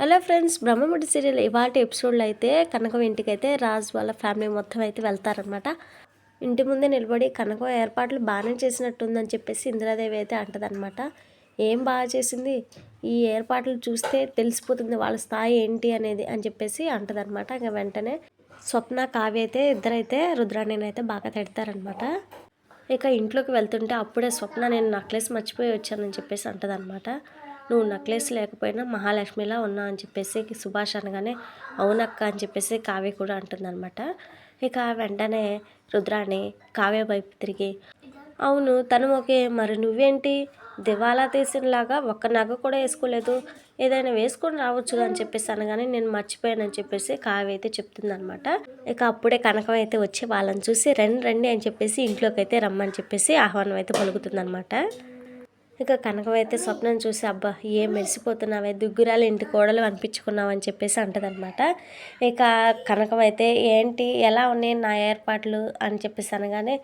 Hello friends, Brahmamudi serial ఇవాటి ఎపిసోడ్లో అయితే కనకం ఇంటికైతే రాజ్ వాళ్ళ ఫ్యామిలీ మొత్తం అయితే వెళ్తారనమాట. ఇంటి ముందే నిలబడి కనకం ఏర్పాట్లు బాగానే చేసినట్టుందని చెప్పేసి ఇందిరాదేవి అయితే అంటదనమాట. ఏం బాగా చేసింది, ఈ ఏర్పాట్లు చూస్తే తెలిసిపోతుంది వాళ్ళ స్థాయి ఏంటి అనేది అని చెప్పేసి అంటదనమాట. ఇంకా వెంటనే స్వప్న కావ్య అయితే ఇద్దరైతే రుద్రాణిని అయితే బాగా తిడతారనమాట. ఇక ఇంట్లోకి వెళ్తుంటే అప్పుడే స్వప్న నేను నెక్లెస్ మర్చిపోయి వచ్చానని చెప్పేసి అంటదనమాట. నువ్వు నెక్లెస్ లేకపోయినా మహాలక్ష్మిలా ఉన్నా అని చెప్పేసి సుభాష్ అనగానే అవునక్క అని చెప్పేసి కావ్య కూడా అంటుందన్నమాట. ఇక వెంటనే రుద్రాణి కావ్య వైపు తిరిగి అవును తను ఓకే, మరి నువ్వేంటి దివాలా తీసినలాగా ఒక్క నగ కూడా వేసుకోలేదు, ఏదైనా వేసుకొని రావచ్చుగా అని చెప్పేసి అనగానే నేను మర్చిపోయానని చెప్పేసి కావ్య అయితే చెప్తుందనమాట. ఇక అప్పుడే కనకం అయితే వచ్చి వాళ్ళని చూసి రండి రండి అని చెప్పేసి ఇంట్లోకి అయితే రమ్మని చెప్పేసి ఆహ్వానం అయితే పలుకుతుందనమాట. ఇక కనకం అయితే స్వప్నం చూసి అబ్బా ఏం మెరిసిపోతున్నావే, దుగ్గురాలు ఇంటి కోడలు అనిపించుకున్నావు అని చెప్పేసి అంటదనమాట. ఇక కనకం అయితే ఏంటి ఎలా ఉన్నాయి నా ఏర్పాట్లు అని చెప్పేసి అనగానే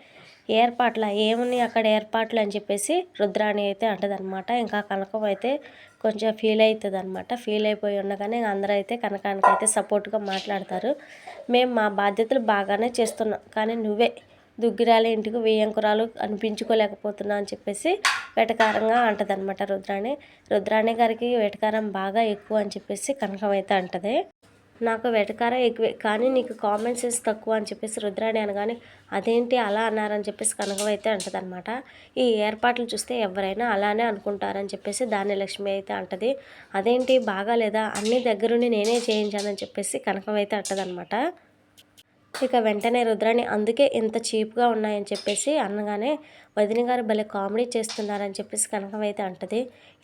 ఏర్పాట్ల ఏమున్నాయి అక్కడ ఏర్పాట్లు అని చెప్పేసి రుద్రాణి అయితే అంటదనమాట. ఇంకా కనకం అయితే కొంచెం ఫీల్ అవుతుంది అనమాట. ఫీల్ అయిపోయి ఉండగానే అందరూ అయితే కనకానికి అయితే సపోర్ట్గా మాట్లాడతారు. మేము మా బాధ్యతలు బాగానే చేస్తున్నాం, కానీ నువ్వే దుగ్గిరాల ఇంటికి వేయంకురాలు అనిపించుకోలేకపోతున్నా అని చెప్పేసి వెటకారంగా అంటదనమాట రుద్రాణి గారికి వెటకారం బాగా ఎక్కువ అని చెప్పేసి కనకం అయితే అంటది. నాకు వెటకారం ఎక్కువే కానీ నీకు కామన్ సెన్స్ తక్కువ అని చెప్పేసి రుద్రాణి అనగానే అదేంటి అలా అన్నారని చెప్పేసి కనకం అయితే అంటదనమాట. ఈ ఏర్పాట్లు చూస్తే ఎవరైనా అలానే అనుకుంటారని చెప్పేసి ధాన్యలక్ష్మి అయితే అంటది. అదేంటి బాగాలేదా, అన్ని దగ్గరుండి నేనే చేయించానని చెప్పేసి కనకం అయితే అంటదనమాట. ఇక వెంటనే రుద్రాణి అందుకే ఇంత చీప్గా ఉన్నాయని చెప్పేసి అనగానే వదిన గారు భలే కామెడీ చేస్తున్నారని చెప్పేసి కనకం అయితే అంటది.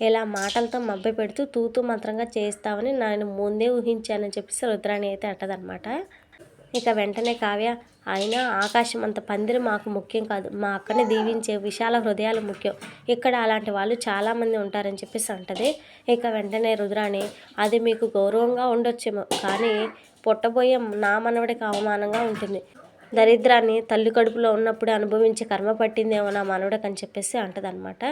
ఇలా మాటలతో మభ్య పెడుతూ తూతూ మంత్రంగా చేస్తామని నేను ముందే ఊహించానని చెప్పేసి రుద్రాణి అయితే అంటదనమాట. ఇక వెంటనే కావ్య అయినా ఆకాశం అంత పందిరి మాకు ముఖ్యం కాదు, మా అక్కని దీవించే విశాల హృదయాలు ముఖ్యం, ఇక్కడ అలాంటి వాళ్ళు చాలామంది ఉంటారని చెప్పేసి అంటది. ఇక వెంటనే రుద్రాణి అది మీకు గౌరవంగా ఉండొచ్చేమో కానీ పుట్టబోయే నా మనవడికి అవమానంగా ఉంటుంది, దరిద్రాన్ని తల్లి కడుపులో ఉన్నప్పుడే అనుభవించే కర్మ పట్టిందేమో నా మనవడికి అని చెప్పేసి అంటదనమాట.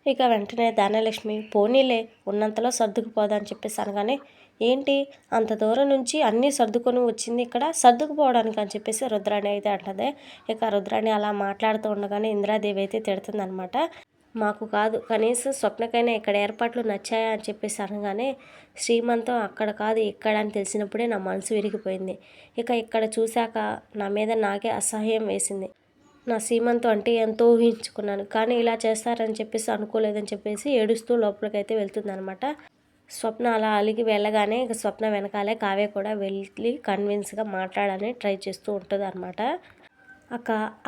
ఇక వెంటనే ధాన్యలక్ష్మి పోనీలే ఉన్నంతలో సర్దుకుపోదా అని చెప్పేసి అనగానే ఏంటి అంత దూరం నుంచి అన్నీ సర్దుకొని వచ్చింది ఇక్కడ సర్దుకుపోవడానికి అని చెప్పేసి రుద్రాణి అయితే అంటది. ఇక రుద్రాణి అలా మాట్లాడుతూ ఉండగానే ఇందిరాదేవి అయితే తిడుతుందనమాట. మాకు కాదు కనీసం స్వప్నకైనా ఇక్కడ ఏర్పాట్లు నచ్చాయా అని చెప్పేసి అనగానే శ్రీమంతం అక్కడ కాదు ఇక్కడ అని తెలిసినప్పుడే నా మనసు విరిగిపోయింది. ఇక ఇక్కడ చూశాక నా మీద నాకే అసహ్యం వేసింది. నా సీమంతం అంటే ఎంతో ఊహించుకున్నాను, కానీ ఇలా చేస్తారని చెప్పేసి అనుకోలేదని చెప్పేసి ఏడుస్తూ లోపలికైతే వెళ్తుందనమాట. స్వప్న అలా అలిగి వెళ్ళగానే ఇక స్వప్న వెనకాలే కావ్య కూడా వెళ్ళి కన్విన్స్గా మాట్లాడాలని ట్రై చేస్తూ ఉంటుంది అనమాట.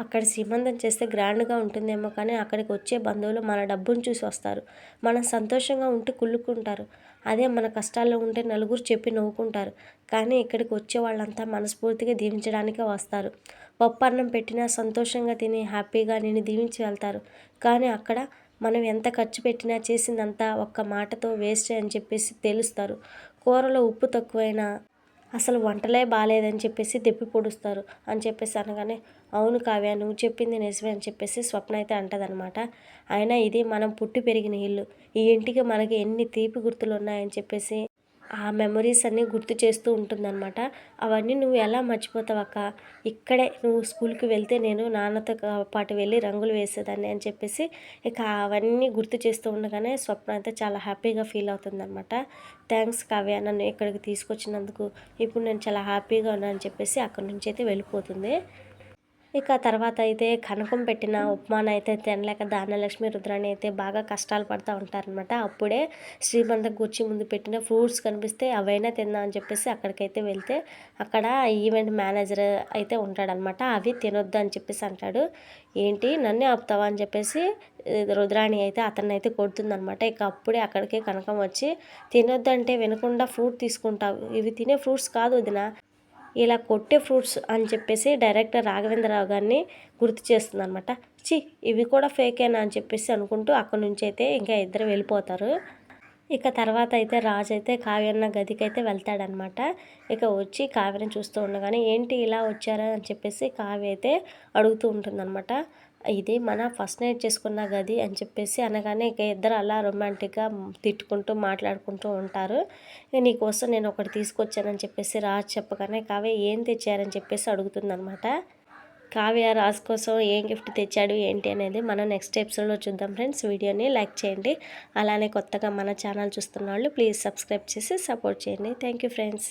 అక్కడ సీమంతం చేస్తే గ్రాండ్గా ఉంటుందేమో కానీ అక్కడికి వచ్చే బంధువులు మన డబ్బును చూసి వస్తారు, మనం సంతోషంగా ఉంటే కుళ్ళుకుంటారు, అదే మన కష్టాల్లో ఉంటే నలుగురు చెప్పి నవ్వుకుంటారు, కానీ ఇక్కడికి వచ్చే వాళ్ళంతా మనస్ఫూర్తిగా దీవించడానికే వస్తారు. పప్పు అన్నం పెట్టినా సంతోషంగా తిని హ్యాపీగా నేను దీవించి వెళ్తారు, కానీ అక్కడ మనం ఎంత ఖర్చు పెట్టినా చేసిందంతా ఒక్క మాటతో వేస్ట్ అని చెప్పేసి తెలుస్తారు. కూరలో ఉప్పు తక్కువైనా అసలు వంటలే బాగాలేదని చెప్పేసి దెప్పి పొడుస్తారు అని చెప్పేసి అనగానే అవును కావ్య నువ్వు చెప్పింది నిజమే అని చెప్పేసి స్వప్న అయితే అంటదనమాట. అయినా ఇది మనం పుట్టి పెరిగిన ఇల్లు, ఈ ఇంటికి మనకి ఎన్ని తీపి గుర్తులు ఉన్నాయని చెప్పేసి ఆ మెమరీస్ అన్నీ గుర్తు చేస్తూ ఉంటుందన్నమాట. అవన్నీ నువ్వు ఎలా మర్చిపోతావక్క, ఇక్కడే నువ్వు స్కూల్కి వెళ్తే నేను నాన్నతో పాటు వెళ్ళి రంగులు వేసేదాన్ని అని చెప్పేసి ఇక అవన్నీ గుర్తు చేస్తూ ఉండగానే స్వప్న అయితే చాలా హ్యాపీగా ఫీల్ అవుతుందన్నమాట. థ్యాంక్స్ కావ్య నన్ను ఇక్కడికి తీసుకొచ్చినందుకు, ఇప్పుడు నేను చాలా హ్యాపీగా ఉన్నాను అని చెప్పేసి అక్కడి నుంచి అయితే వెళ్ళిపోతుంది. ఇక తర్వాత అయితే కనకం పెట్టిన ఉప్మానైతే తినలేక ధాన్యలక్ష్మి రుద్రాణి అయితే బాగా కష్టాలు పడుతూ ఉంటారనమాట. అప్పుడే శ్రీమంతం కూర్చి ముందు పెట్టిన ఫ్రూట్స్ కనిపిస్తే అవైనా తిందాం అని చెప్పేసి అక్కడికైతే వెళ్తే అక్కడ ఈవెంట్ మేనేజర్ అయితే ఉంటాడనమాట. అవి తినొద్దు అని చెప్పేసి అంటాడు. ఏంటి నన్నే ఆపుతావా అని చెప్పేసి రుద్రాణి అయితే అతన్ని అయితే కొడుతుందనమాట. ఇక అప్పుడే అక్కడికి కనకం వచ్చి తినొద్దు అంటే వినకుండా ఫ్రూట్ తీసుకుంటావు, ఇవి తినే ఫ్రూట్స్ కాదు వదిన, ఇలా కొట్టే ఫ్రూట్స్ అని చెప్పేసి డైరెక్టర్ రాఘవేంద్రరావు గారిని గుర్తు చేస్తుందనమాట. ఇవి కూడా ఫేకేనా అని చెప్పేసి అనుకుంటూ అక్కడి నుంచి అయితే ఇంకా ఇద్దరు వెళ్ళిపోతారు. ఇక తర్వాత అయితే రాజు అయితే కావ్యన్న గదికి అయితే వెళ్తాడనమాట. ఇక వచ్చి కావ్యని చూస్తూ ఉండగానే ఏంటి ఇలా వచ్చారా అని చెప్పేసి కావ్య అయితే అడుగుతూ ఉంటుందన్నమాట. ఇది మన ఫస్ట్ నైట్ చేసుకున్న గది అని చెప్పేసి అనగానే ఇక ఇద్దరు అలా రొమాంటిక్గా తిట్టుకుంటూ మాట్లాడుకుంటూ ఉంటారు. నీకోసం నేను ఒకటి తీసుకొచ్చానని చెప్పేసి రాజు చెప్పగానే కావ్య ఏం తెచ్చారని చెప్పేసి అడుగుతుందనమాట. కావ్య రాజు కోసం ఏం గిఫ్ట్ తెచ్చాడు ఏంటి అనేది మనం నెక్స్ట్ ఎపిసోడ్లో చూద్దాం ఫ్రెండ్స్. వీడియోని లైక్ చేయండి. అలానే కొత్తగా మన ఛానల్ చూస్తున్న వాళ్ళు ప్లీజ్ సబ్స్క్రైబ్ చేసి సపోర్ట్ చేయండి. Thank you friends.